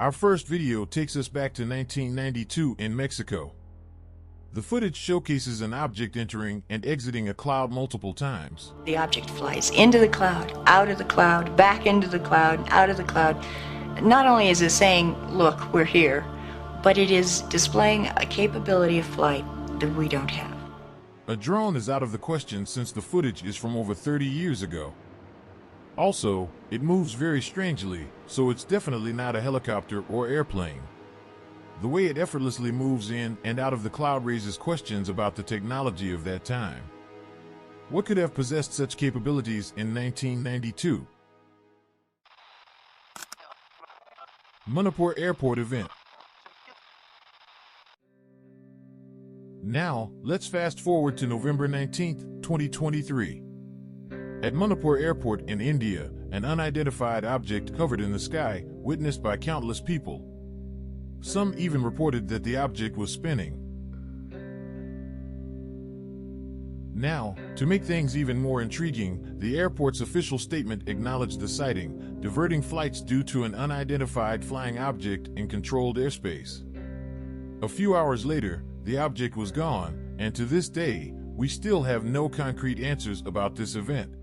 Our first video takes us back to 1992 in Mexico. The footage showcases an object entering and exiting a cloud multiple times. The object flies into the cloud, out of the cloud, back into the cloud, out of the cloud. Not only is it saying, look, we're here, but it is displaying a capability of flight that we don't have. A drone is out of the question since the footage is from over 30 years ago. Also, it moves very strangely, so it's definitely not a helicopter or airplane. The way it effortlessly moves in and out of the cloud raises questions about the technology of that time. What could have possessed such capabilities in 1992? Manipur Airport event. Now, let's fast forward to November 19, 2023. At Manipur Airport in India, an unidentified object hovered in the sky, witnessed by countless people. Some even reported that the object was spinning. Now, to make things even more intriguing, the airport's official statement acknowledged the sighting, diverting flights due to an unidentified flying object in controlled airspace. A few hours later, the object was gone, and to this day, we still have no concrete answers about this event.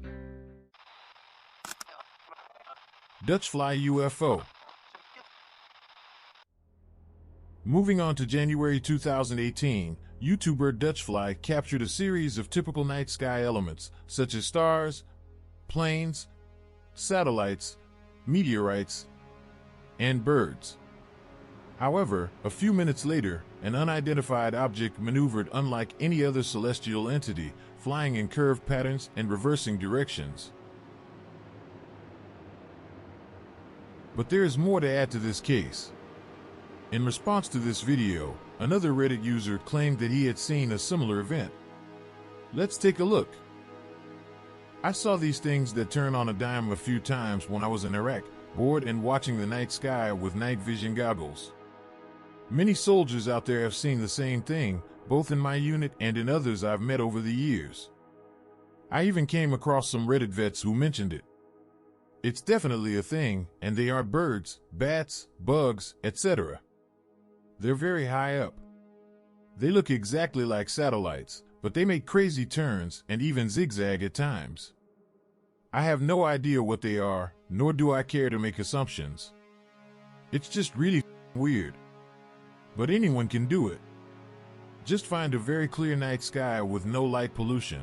Dutchfly UFO. Moving on to January 2018, YouTuber Dutchfly captured a series of typical night sky elements, such as stars, planes, satellites, meteorites, and birds. However, a few minutes later, an unidentified object maneuvered unlike any other celestial entity, flying in curved patterns and reversing directions. But there is more to add to this case. In response to this video, another Reddit user claimed that he had seen a similar event. Let's take a look. I saw these things that turn on a dime a few times when I was in Iraq, bored and watching the night sky with night vision goggles. Many soldiers out there have seen the same thing, both in my unit and in others I've met over the years. I even came across some Reddit vets who mentioned it. It's definitely a thing, and they aren't birds, bats, bugs, etc. They're very high up. They look exactly like satellites, but they make crazy turns and even zigzag at times. I have no idea what they are, nor do I care to make assumptions. It's just really weird. But anyone can do it. Just find a very clear night sky with no light pollution.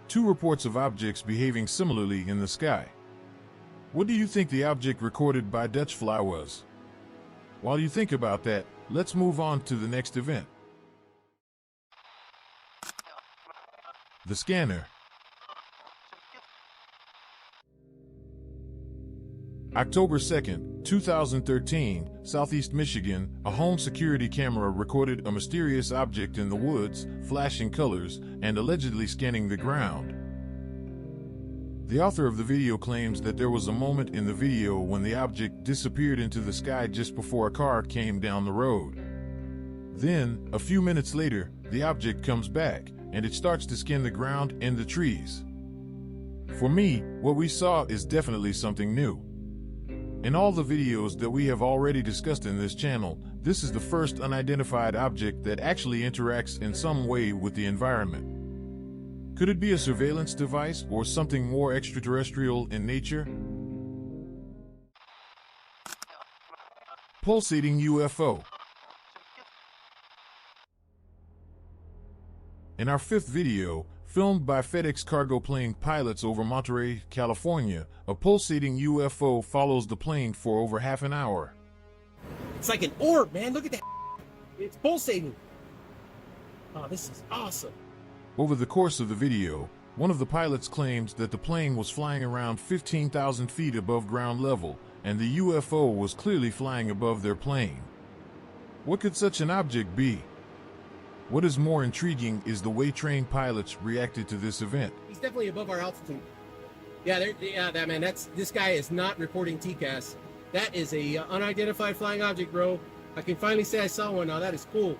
2 reports of objects behaving similarly in the sky. What do you think the object recorded by Dutchfly was? While you think about that, let's move on to the next event. The scanner. October 2nd, 2013, Southeast Michigan, a home security camera recorded a mysterious object in the woods, flashing colors, and allegedly scanning the ground. The author of the video claims that there was a moment in the video when the object disappeared into the sky just before a car came down the road. Then, a few minutes later, the object comes back, and it starts to scan the ground and the trees. For me, what we saw is definitely something new. In all the videos that we have already discussed in this channel, this is the first unidentified object that actually interacts in some way with the environment. Could it be a surveillance device or something more extraterrestrial in nature? Pulsating UFO. In our 5th video, filmed by FedEx cargo plane pilots over Monterey, California, a pulsating UFO follows the plane for over half an hour. It's like an orb, man. Look at that. It's pulsating. Oh, this is awesome. Over the course of the video, one of the pilots claims that the plane was flying around 15,000 feet above ground level, and the UFO was clearly flying above their plane. What could such an object be? What is more intriguing is the way trained pilots reacted to this event. He's definitely above our altitude. Yeah, this guy is not reporting TCAS. That is a unidentified flying object, bro. I can finally say I saw one now. That is cool.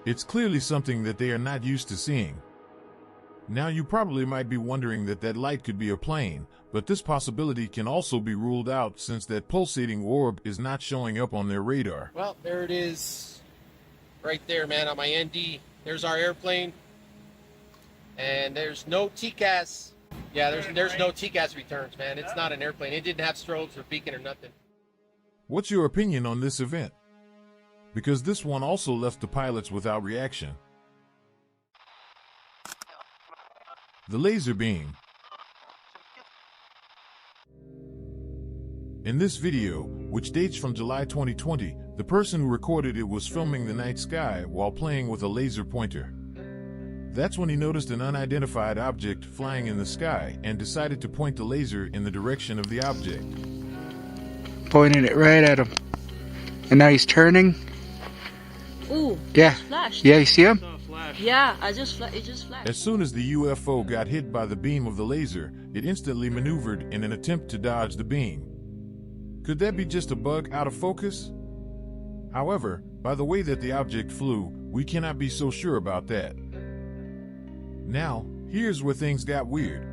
It's clearly something that they are not used to seeing. Now you probably might be wondering that light could be a plane, but this possibility can also be ruled out since that pulsating orb is not showing up on their radar. Well, there it is. Right there, man, on my ND. There's our airplane. And there's no TCAS. Yeah, there's no TCAS returns, man. It's not an airplane. It didn't have strobes or beacon or nothing. What's your opinion on this event? Because this one also left the pilots without reaction. The laser beam. In this video, which dates from July 2020, the person who recorded it was filming the night sky while playing with a laser pointer. That's when he noticed an unidentified object flying in the sky and decided to point the laser in the direction of the object. Pointed it right at him. And now he's turning. Ooh, Yeah. flashed. Yeah, you see him? Yeah, it just flashed. As soon as the UFO got hit by the beam of the laser, it instantly maneuvered in an attempt to dodge the beam. Could that be just a bug out of focus? However, by the way that the object flew, we cannot be so sure about that. Now, here's where things got weird.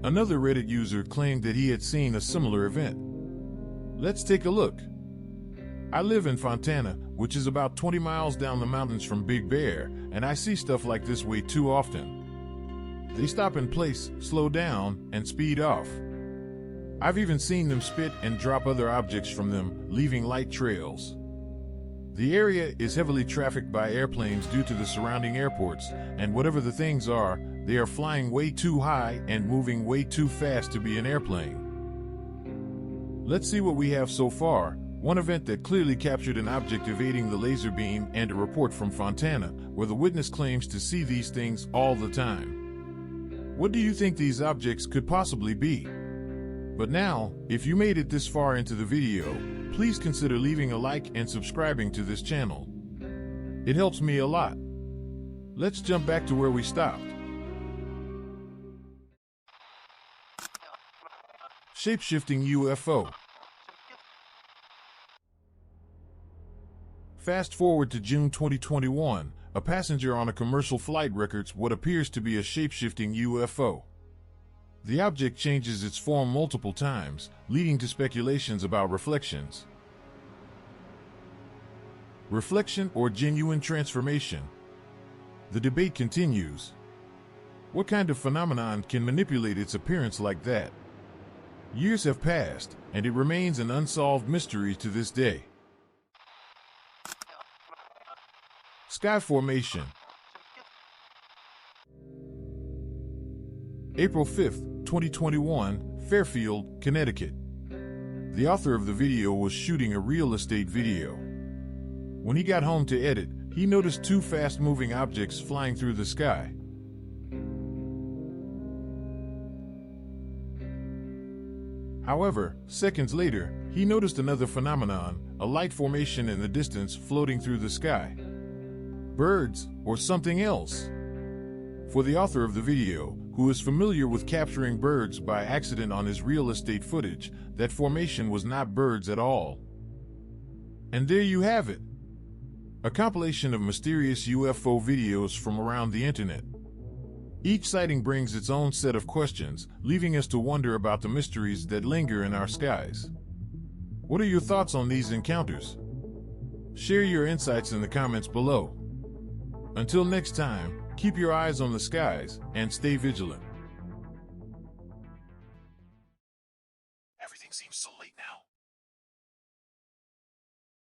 Another Reddit user claimed that he had seen a similar event. Let's take a look. I live in Fontana, which is about 20 miles down the mountains from Big Bear, and I see stuff like this way too often. They stop in place, slow down, and speed off. I've even seen them spit and drop other objects from them, leaving light trails. The area is heavily trafficked by airplanes due to the surrounding airports, and whatever the things are, they are flying way too high and moving way too fast to be an airplane. Let's see what we have so far. One event that clearly captured an object evading the laser beam, and a report from Fontana, where the witness claims to see these things all the time. What do you think these objects could possibly be? But now, if you made it this far into the video, please consider leaving a like and subscribing to this channel. It helps me a lot. Let's jump back to where we stopped. Shapeshifting UFO. Fast forward to June 2021, a passenger on a commercial flight records what appears to be a shape-shifting UFO. The object changes its form multiple times, leading to speculations about reflections. Reflection or genuine transformation? The debate continues. What kind of phenomenon can manipulate its appearance like that? Years have passed, and it remains an unsolved mystery to this day. Sky formation. April 5th, 2021, Fairfield, Connecticut. The author of the video was shooting a real estate video. When he got home to edit, he noticed two fast-moving objects flying through the sky. However, seconds later, he noticed another phenomenon, a light formation in the distance floating through the sky. Birds, or something else? For the author of the video, who is familiar with capturing birds by accident on his real estate footage, that formation was not birds at all. And there you have it. A compilation of mysterious UFO videos from around the internet. Each sighting brings its own set of questions, leaving us to wonder about the mysteries that linger in our skies. What are your thoughts on these encounters? Share your insights in the comments below. Until next time, keep your eyes on the skies and stay vigilant.